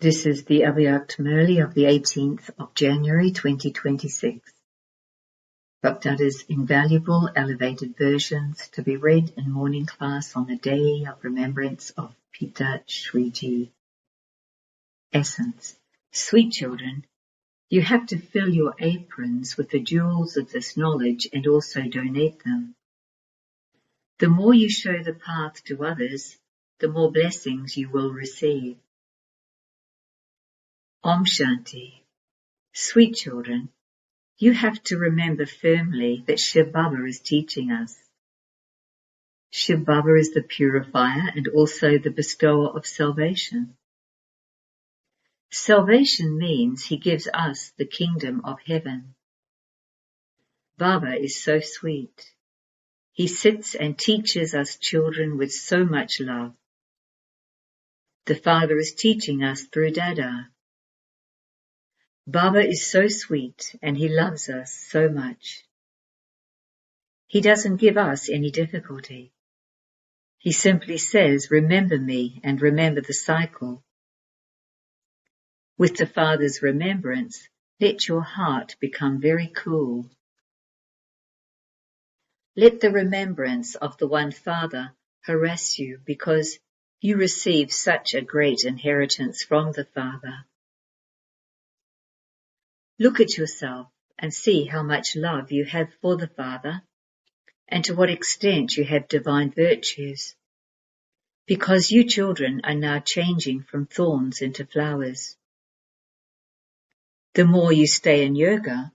This is the English Murli of the 18th of January 2026. Bhakti's invaluable elevated versions to be read in morning class on the day of remembrance of Pita Shriji. Essence. Sweet children, you have to fill your aprons with the jewels of this knowledge and also donate them. The more you show the path to others, the more blessings you will receive. Om Shanti. Sweet children, you have to remember firmly that Shiv Baba is teaching us. Shiv Baba is the purifier and also the bestower of salvation. Salvation means he gives us the kingdom of heaven. Baba is so sweet. He sits and teaches us children with so much love. The Father is teaching us through Dada. Baba is so sweet and he loves us so much. He doesn't give us any difficulty. He simply says, remember me and remember the cycle. With the Father's remembrance, let your heart become very cool. Let the remembrance of the one Father harass you because you receive such a great inheritance from the Father. Look at yourself and see how much love you have for the Father and to what extent you have divine virtues, because you children are now changing from thorns into flowers. The more you stay in yoga,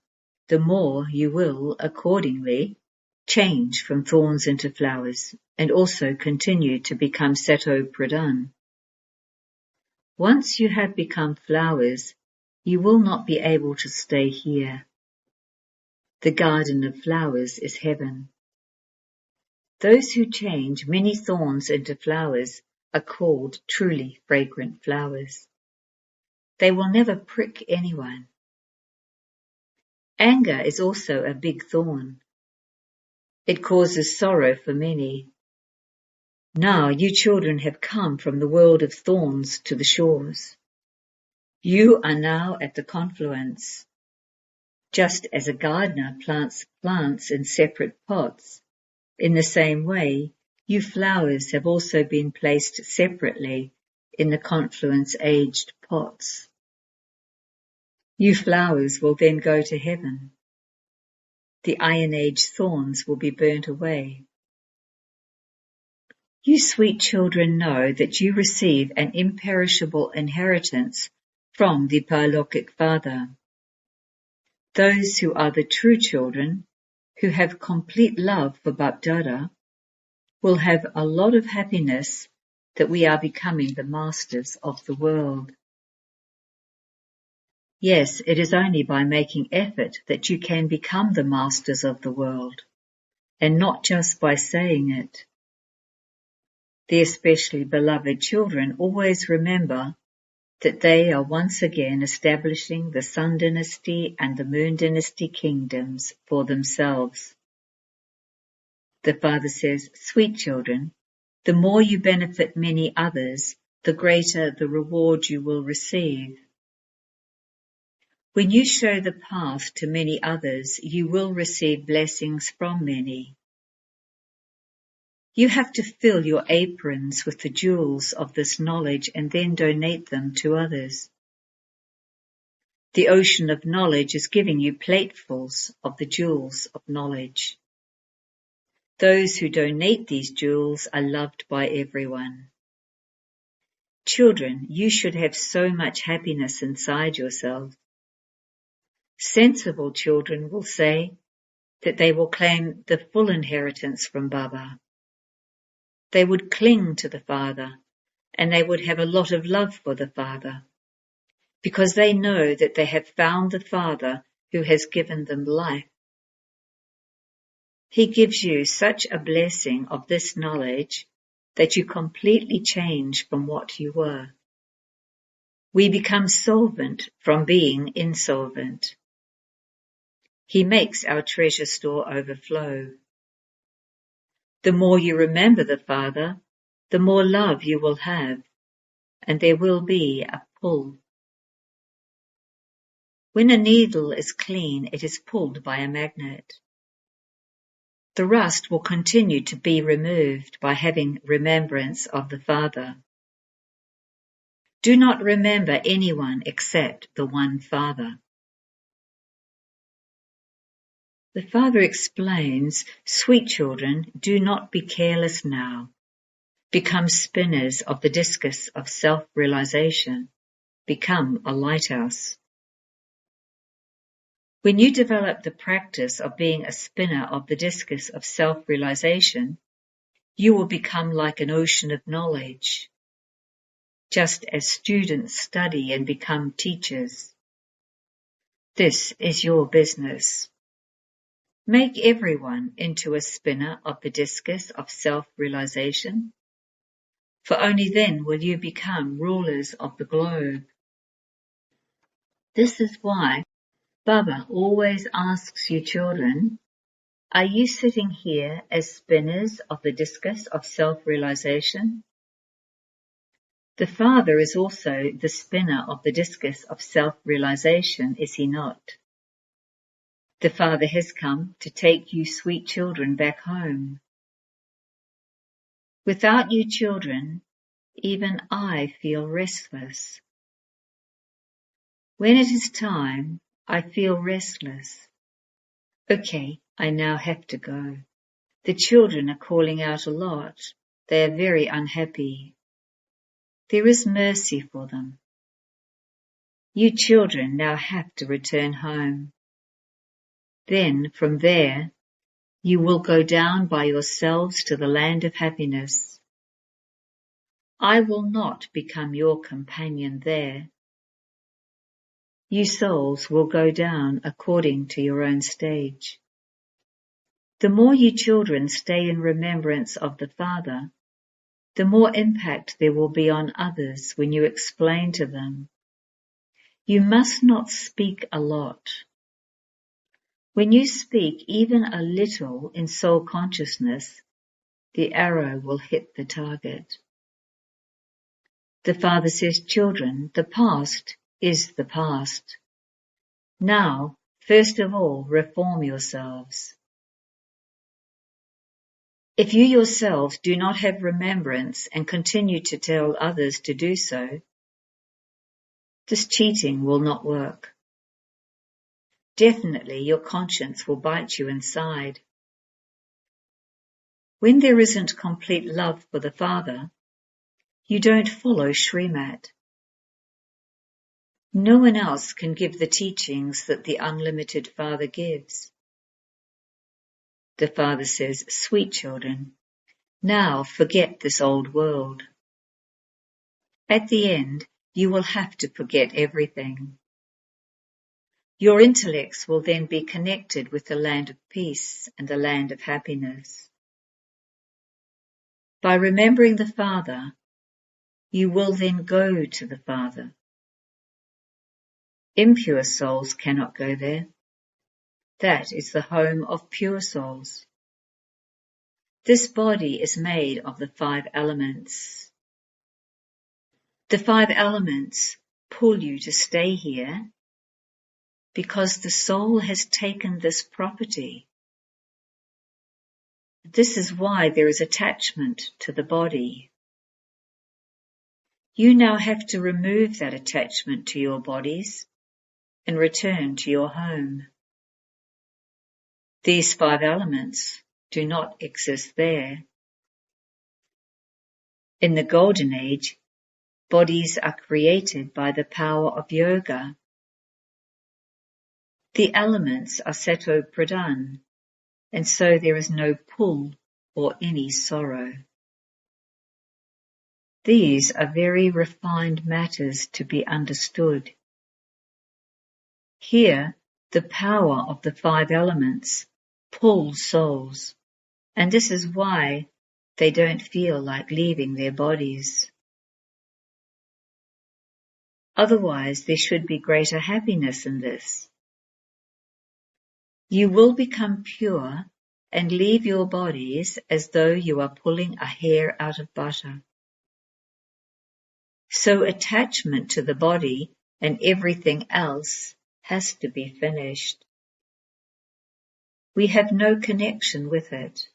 the more you will, accordingly, change from thorns into flowers and also continue to become Sato Pradhan. Once you have become flowers, you will not be able to stay here. The garden of flowers is heaven. Those who change many thorns into flowers are called truly fragrant flowers. They will never prick anyone. Anger is also a big thorn. It causes sorrow for many. Now you children have come from the world of thorns to the shores. You are now at the confluence. Just as a gardener plants plants in separate pots, in the same way, you flowers have also been placed separately in the confluence-aged pots. You flowers will then go to heaven. The Iron-Age thorns will be burnt away. You sweet children know that you receive an imperishable inheritance from the Paralokic Father. Those who are the true children, who have complete love for Bapdada, will have a lot of happiness that we are becoming the masters of the world. Yes, it is only by making effort that you can become the masters of the world, and not just by saying it. The especially beloved children always remember that they are once again establishing the Sun Dynasty and the Moon Dynasty kingdoms for themselves. The Father says, sweet children, the more you benefit many others, the greater the reward you will receive. When you show the path to many others, you will receive blessings from many. You have to fill your aprons with the jewels of this knowledge and then donate them to others. The ocean of knowledge is giving you platefuls of the jewels of knowledge. Those who donate these jewels are loved by everyone. Children, you should have so much happiness inside yourselves. Sensible children will say that they will claim the full inheritance from Baba. They would cling to the Father, and they would have a lot of love for the Father, because they know that they have found the Father who has given them life. He gives you such a blessing of this knowledge that you completely change from what you were. We become solvent from being insolvent. He makes our treasure store overflow. The more you remember the Father, the more love you will have, and there will be a pull. When a needle is clean, it is pulled by a magnet. The rust will continue to be removed by having remembrance of the Father. Do not remember anyone except the one Father. The Father explains, sweet children, do not be careless now. Become spinners of the discus of self-realization. Become a lighthouse. When you develop the practice of being a spinner of the discus of self-realization, you will become like an ocean of knowledge, just as students study and become teachers. This is your business. Make everyone into a spinner of the discus of self-realization, for only then will you become rulers of the globe. This is why Baba always asks you children, are you sitting here as spinners of the discus of self-realization? The Father is also the spinner of the discus of self-realization, is he not? The Father has come to take you sweet children back home. Without you children, even I feel restless. When it is time, I feel restless. Okay, I now have to go. The children are calling out a lot. They are very unhappy. There is mercy for them. You children now have to return home. Then, from there, you will go down by yourselves to the land of happiness. I will not become your companion there. You souls will go down according to your own stage. The more you children stay in remembrance of the Father, the more impact there will be on others when you explain to them. You must not speak a lot. When you speak even a little in soul consciousness, the arrow will hit the target. The Father says, children, the past is the past. Now, first of all, reform yourselves. If you yourselves do not have remembrance and continue to tell others to do so, this cheating will not work. Definitely your conscience will bite you inside. When there isn't complete love for the Father, you don't follow Srimat. No one else can give the teachings that the unlimited Father gives. The Father says, sweet children, now forget this old world. At the end, you will have to forget everything. Your intellects will then be connected with the land of peace and the land of happiness. By remembering the Father, you will then go to the Father. Impure souls cannot go there. That is the home of pure souls. This body is made of the 5 elements. The 5 elements pull you to stay here because the soul has taken this property. This is why there is attachment to the body. You now have to remove that attachment to your bodies and return to your home. These 5 elements do not exist there. In the Golden Age, bodies are created by the power of yoga. The elements are Sato Pradhan, and so there is no pull or any sorrow. These are very refined matters to be understood. Here, the power of the 5 elements pulls souls, and this is why they don't feel like leaving their bodies. Otherwise, there should be greater happiness in this. You will become pure and leave your bodies as though you are pulling a hair out of butter. So attachment to the body and everything else has to be finished. We have no connection with it.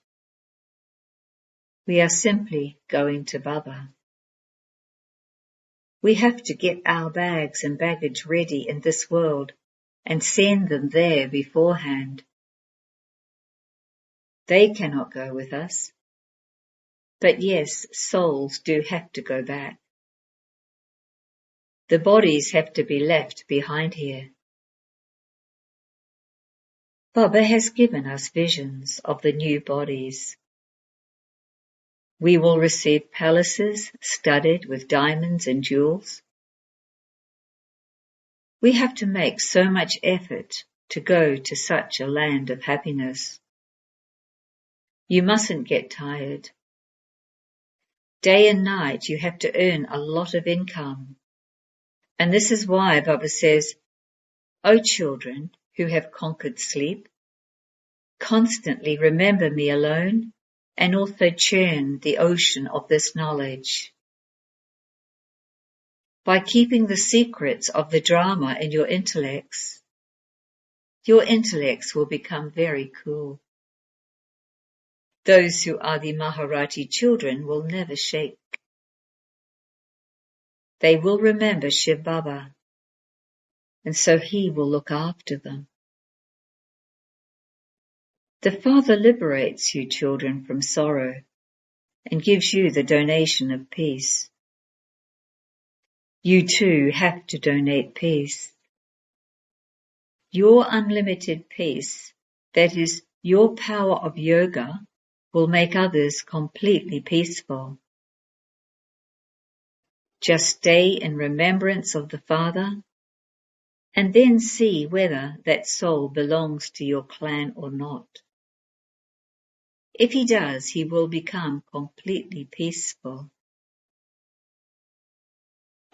We are simply going to Baba. We have to get our bags and baggage ready in this world and send them there beforehand. They cannot go with us. But yes, souls do have to go back. The bodies have to be left behind here. Baba has given us visions of the new bodies. We will receive palaces studded with diamonds and jewels. We have to make so much effort to go to such a land of happiness. You mustn't get tired. Day and night you have to earn a lot of income. And this is why Baba says, O children who have conquered sleep, constantly remember me alone and also churn the ocean of this knowledge. By keeping the secrets of the drama in your intellects will become very cool. Those who are the Maharati children will never shake. They will remember Shiv Baba, and so he will look after them. The Father liberates you children from sorrow and gives you the donation of peace. You too have to donate peace. Your unlimited peace, that is, your power of yoga, will make others completely peaceful. Just stay in remembrance of the Father and then see whether that soul belongs to your clan or not. If he does, he will become completely peaceful.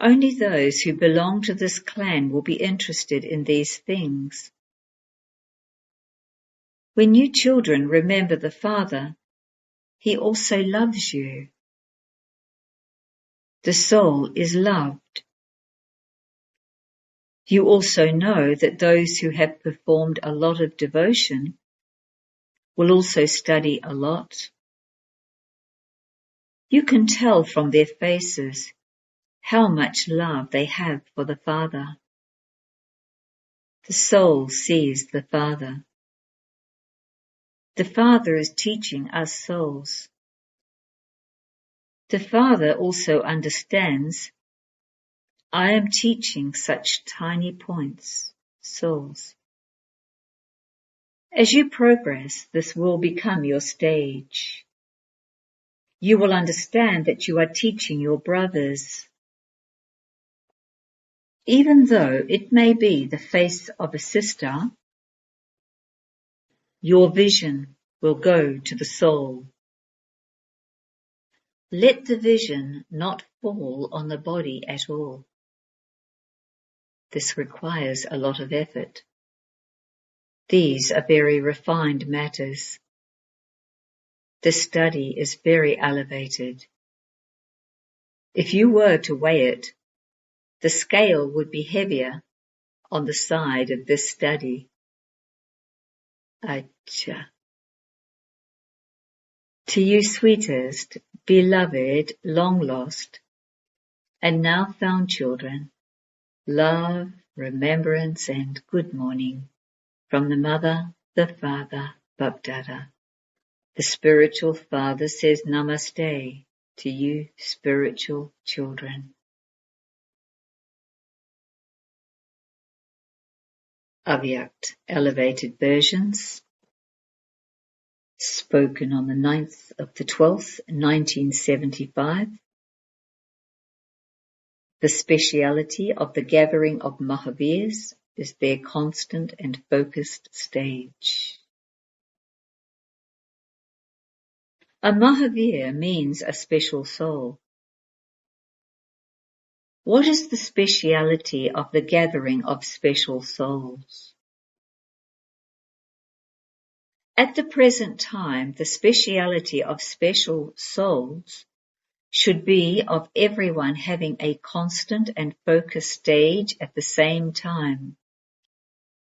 Only those who belong to this clan will be interested in these things. When you children remember the Father, he also loves you. The soul is loved. You also know that those who have performed a lot of devotion will also study a lot. You can tell from their faces how much love they have for the Father. The soul sees the Father. The Father is teaching us souls. The Father also understands I am teaching such tiny points, souls. As you progress, this will become your stage. You will understand that you are teaching your brothers. Even though it may be the face of a sister, your vision will go to the soul. Let the vision not fall on the body at all. This requires a lot of effort. These are very refined matters. The study is very elevated. If you were to weigh it, the scale would be heavier on the side of this study. Acha. To you sweetest, beloved, long lost, and now found children, love, remembrance, and good morning from the Mother, the Father, Bapdada. The spiritual Father says Namaste to you spiritual children. Avyakt Elevated Versions, spoken on the 9th of the 12th, 1975. The speciality of the gathering of Mahavirs is their constant and focused stage. A Mahavir means a special soul. What is the speciality of the gathering of special souls? At the present time, the speciality of special souls should be of everyone having a constant and focused stage at the same time.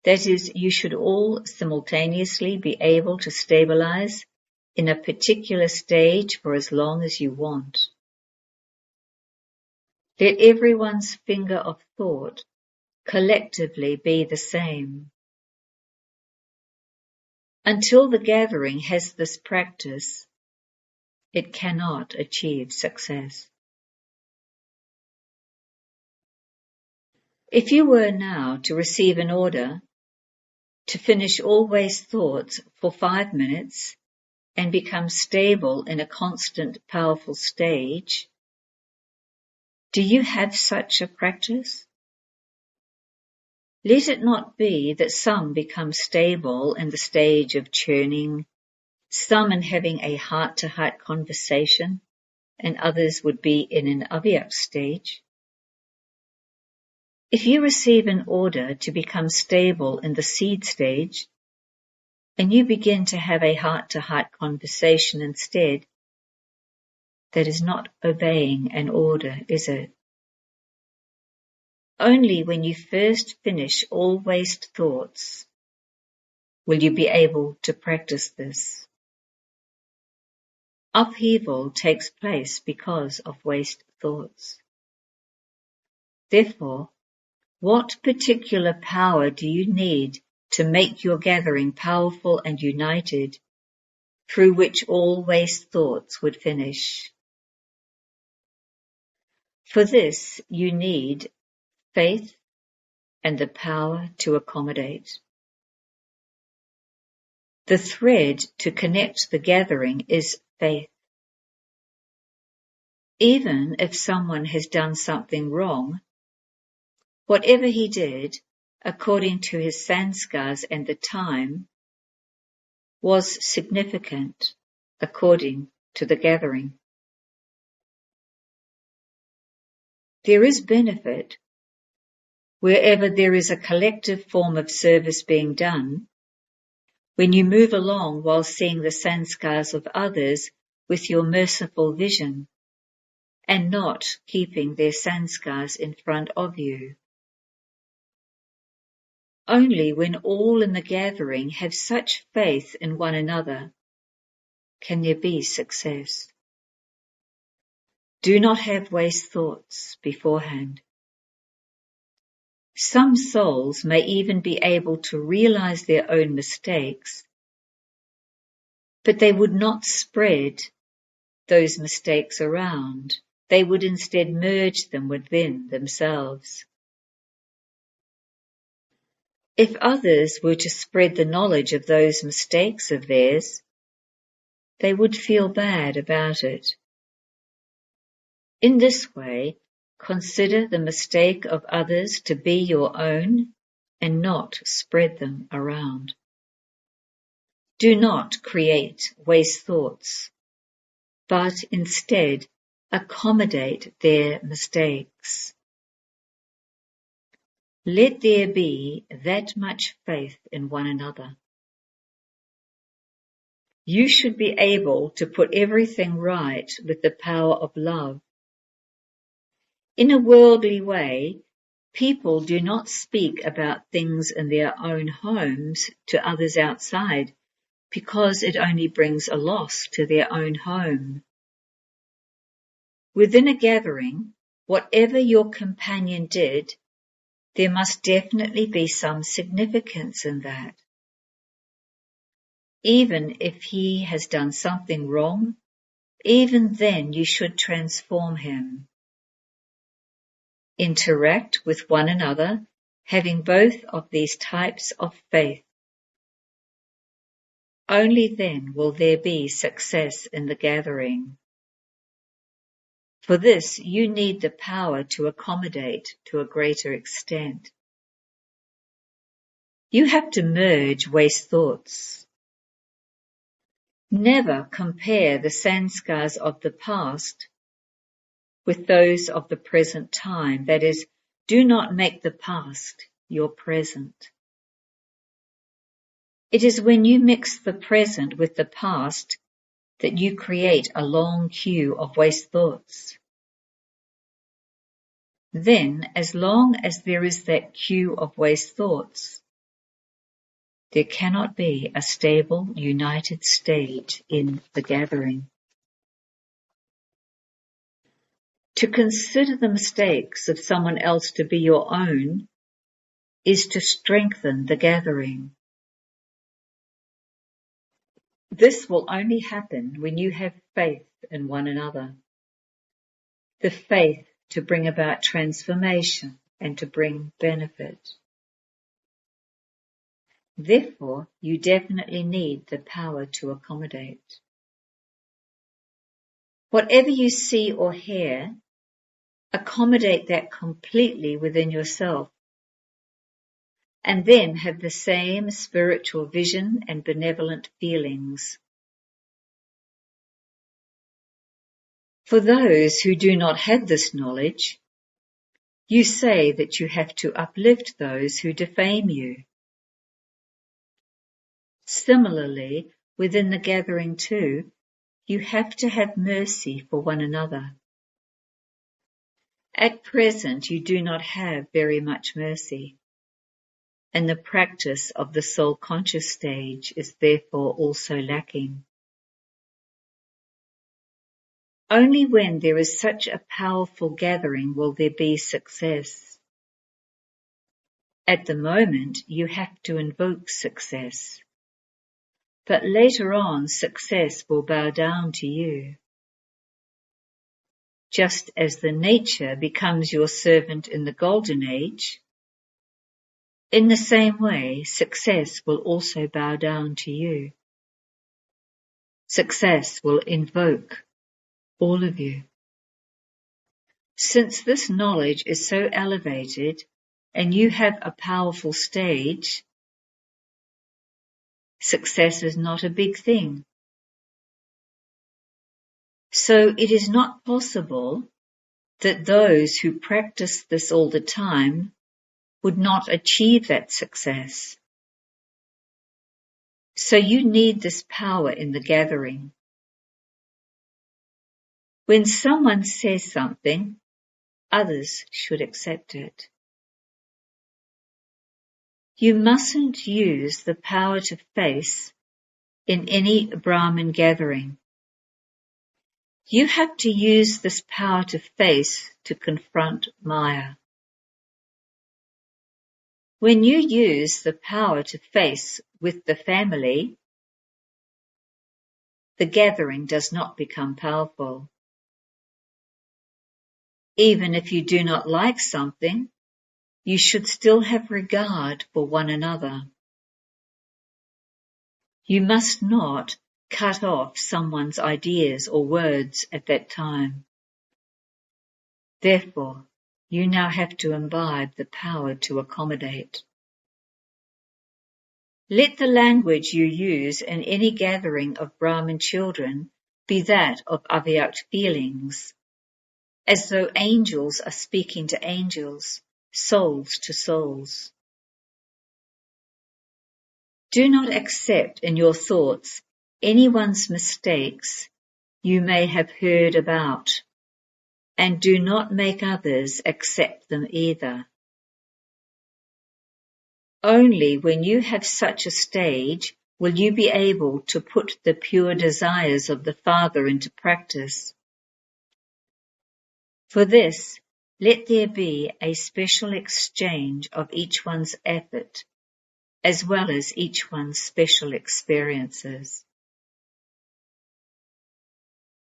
That is, you should all simultaneously be able to stabilize in a particular stage for as long as you want. Let everyone's finger of thought collectively be the same. Until the gathering has this practice, it cannot achieve success. If you were now to receive an order to finish all waste thoughts for 5 minutes and become stable in a constant, powerful stage, do you have such a practice? Let it not be that some become stable in the stage of churning, some in having a heart-to-heart conversation, and others would be in an avyak stage. If you receive an order to become stable in the seed stage, and you begin to have a heart-to-heart conversation instead, that is not obeying an order, is it? Only when you first finish all waste thoughts will you be able to practice this. Upheaval takes place because of waste thoughts. Therefore, what particular power do you need to make your gathering powerful and united, through which all waste thoughts would finish? For this you need faith and the power to accommodate. The thread to connect the gathering is faith. Even if someone has done something wrong, whatever he did, according to his sanskars and the time, was significant according to the gathering. There is benefit wherever there is a collective form of service being done, when you move along while seeing the sanskars of others with your merciful vision, and not keeping their sanskars in front of you. Only when all in the gathering have such faith in one another can there be success. Do not have waste thoughts beforehand. Some souls may even be able to realize their own mistakes, but they would not spread those mistakes around. They would instead merge them within themselves. If others were to spread the knowledge of those mistakes of theirs, they would feel bad about it. In this way, consider the mistake of others to be your own and not spread them around. Do not create waste thoughts, but instead accommodate their mistakes. Let there be that much faith in one another. You should be able to put everything right with the power of love. In a worldly way, people do not speak about things in their own homes to others outside, because it only brings a loss to their own home. Within a gathering, whatever your companion did, there must definitely be some significance in that. Even if he has done something wrong, even then you should transform him. Interact with one another, having both of these types of faith. Only then will there be success in the gathering. For this, you need the power to accommodate to a greater extent. You have to merge waste thoughts. Never compare the sanskars of the past with those of the present time. That is, do not make the past your present. It is when you mix the present with the past that you create a long queue of waste thoughts. Then, as long as there is that queue of waste thoughts, there cannot be a stable, united state in the gathering. To consider the mistakes of someone else to be your own is to strengthen the gathering. This will only happen when you have faith in one another. The faith to bring about transformation and to bring benefit. Therefore, you definitely need the power to accommodate. Whatever you see or hear, accommodate that completely within yourself, and then have the same spiritual vision and benevolent feelings. For those who do not have this knowledge, you say that you have to uplift those who defame you. Similarly, within the gathering too, you have to have mercy for one another. At present, you do not have very much mercy, and the practice of the soul-conscious stage is therefore also lacking. Only when there is such a powerful gathering will there be success. At the moment, you have to invoke success. But later on, success will bow down to you. Just as the nature becomes your servant in the golden age, in the same way, success will also bow down to you. Success will invoke all of you. Since this knowledge is so elevated and you have a powerful stage, success is not a big thing. So it is not possible that those who practice this all the time would not achieve that success. So you need this power in the gathering. When someone says something, others should accept it. You mustn't use the power to face in any Brahmin gathering. You have to use this power to face to confront Maya. When you use the power to face with the family, the gathering does not become powerful. Even if you do not like something, you should still have regard for one another. You must not cut off someone's ideas or words at that time. Therefore, you now have to imbibe the power to accommodate. Let the language you use in any gathering of Brahmin children be that of avyakt feelings, as though angels are speaking to angels, souls to souls. Do not accept in your thoughts anyone's mistakes you may have heard about, and do not make others accept them either. Only when you have such a stage will you be able to put the pure desires of the Father into practice. For this, let there be a special exchange of each one's effort, as well as each one's special experiences.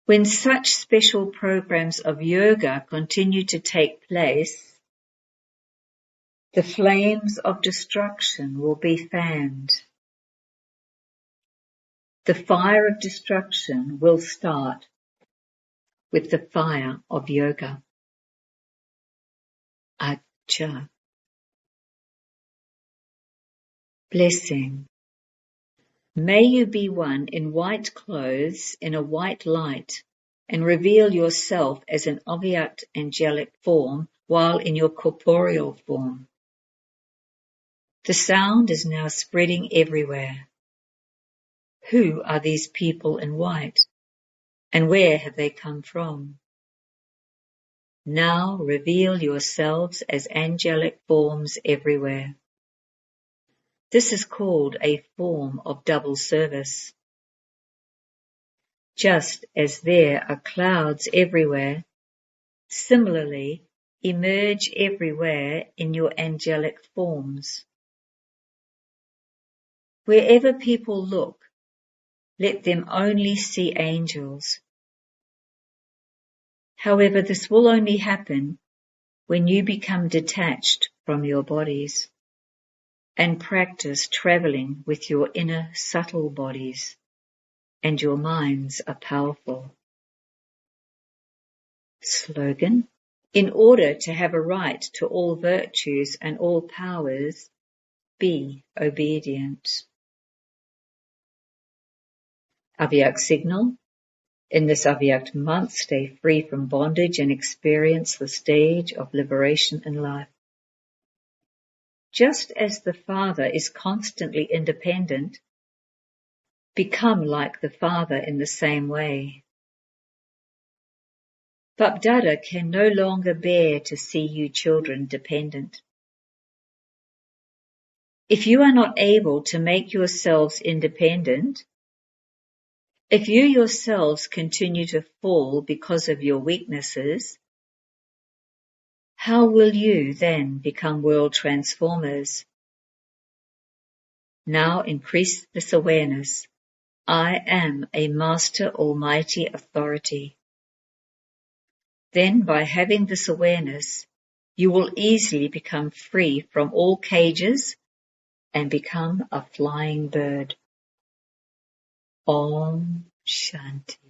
When such special programs of yoga continue to take place, the flames of destruction will be fanned. The fire of destruction will start with the fire of yoga. Acha. Blessing. May you be one in white clothes in a white light and reveal yourself as an avyakt angelic form while in your corporeal form. The sound is now spreading everywhere. Who are these people in white? And where have they come from? Now reveal yourselves as angelic forms everywhere. This is called a form of double service. Just as there are clouds everywhere, similarly emerge everywhere in your angelic forms. Wherever people look, let them only see angels. However, this will only happen when you become detached from your bodies and practice traveling with your inner subtle bodies, and your minds are powerful. Slogan: in order to have a right to all virtues and all powers, be obedient. Avyak signal: in this Avyak month, stay free from bondage and experience the stage of liberation in life. Just as the Father is constantly independent, become like the Father in the same way. Bapdada can no longer bear to see you children dependent. If you are not able to make yourselves independent, if you yourselves continue to fall because of your weaknesses, how will you then become world transformers? Now increase this awareness. I am a Master Almighty Authority. Then by having this awareness, you will easily become free from all cages and become a flying bird. Om Shanti.